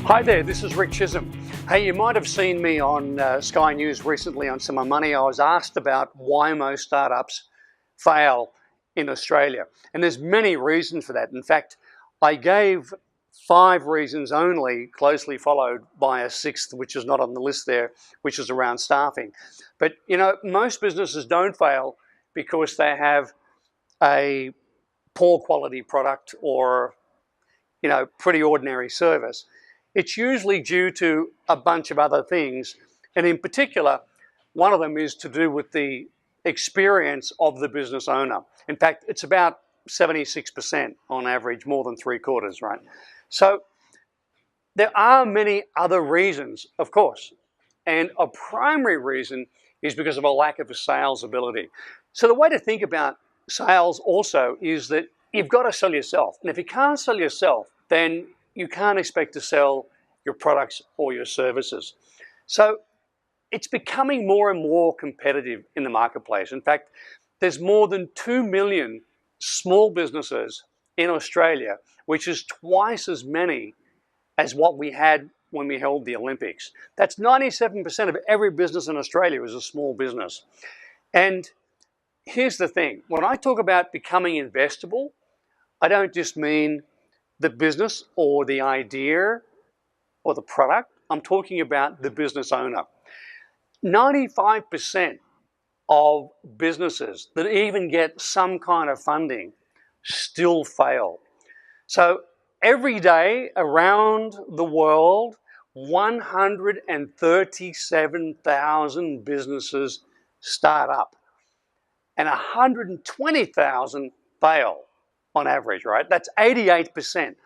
Hi there, this is Rick Chisholm. Hey, you might have seen me on Sky News recently on Some Money. I was asked about why most startups fail in Australia. And there's many reasons for that. In fact, I gave 5 reasons only, closely followed by a 6th, which is not on the list there, which is around staffing. But, you know, most businesses don't fail because they have a poor quality product or, you know, pretty ordinary service. It's usually due to a bunch of other things. And in particular, one of them is to do with the experience of the business owner. In fact, it's about 76% on average, more than 3/4, right? So there are many other reasons, of course. And a primary reason is because of a lack of a sales ability. So the way to think about sales also is that you've got to sell yourself. And if you can't sell yourself, then you can't expect to sell your products or your services. So it's becoming more and more competitive in the marketplace. In fact, there's more than 2 million small businesses in Australia, which is twice as many as what we had when we held the Olympics. That's 97% of every business in Australia is a small business. And here's the thing, when I talk about becoming investable, I don't just mean the business or the idea or the product. I'm talking about the business owner. 95% of businesses that even get some kind of funding still fail. So every day around the world, 137,000 businesses start up and 120,000 fail on average, right? That's 88%.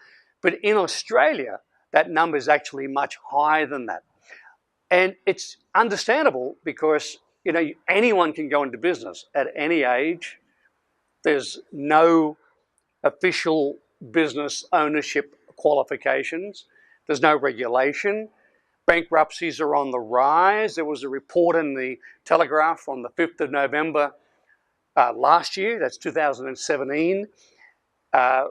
But in Australia, that number is actually much higher than that. And it's understandable because, you know, anyone can go into business at any age. There's no official business ownership qualifications. There's no regulation. Bankruptcies are on the rise. There was a report in the Telegraph on the 5th of November last year, that's 2017,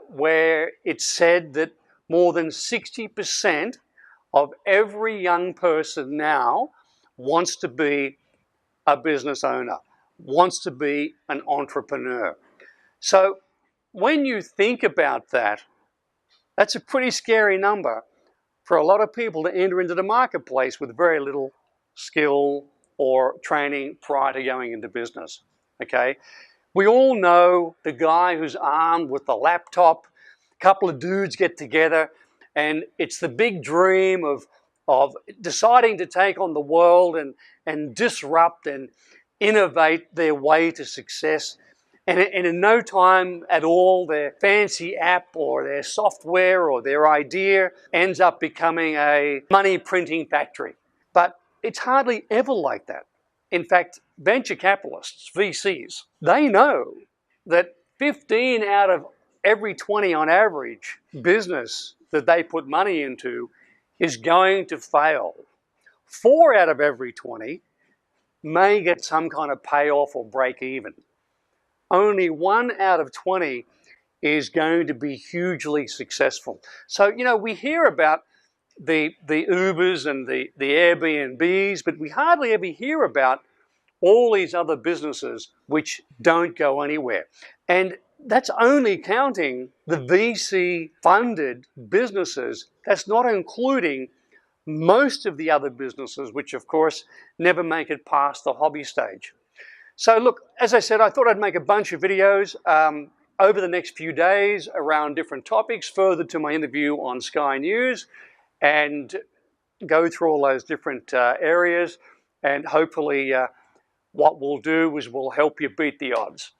where it said that more than 60% of every young person now wants to be a business owner, wants to be an entrepreneur. So when you think about that, that's a pretty scary number for a lot of people to enter into the marketplace with very little skill or training prior to going into business, okay? We all know the guy who's armed with the laptop, a couple of dudes get together, and it's the big dream of deciding to take on the world and disrupt and innovate their way to success. And in no time at all, their fancy app or their software or their idea ends up becoming a money printing factory. But it's hardly ever like that. In fact, venture capitalists, VCs, they know that 15 out of every 20 on average business that they put money into is going to fail. 4 out of every 20 may get some kind of payoff or break even. Only 1 out of 20 is going to be hugely successful. So, you know, we hear about the Ubers and the Airbnbs, but we hardly ever hear about all these other businesses which don't go anywhere. And that's only counting the VC-funded businesses. That's not including most of the other businesses, which of course never make it past the hobby stage. So look, as I said, I thought I'd make a bunch of videos over the next few days around different topics, further to my interview on Sky News, and go through all those different areas. And hopefully what we'll do is we'll help you beat the odds.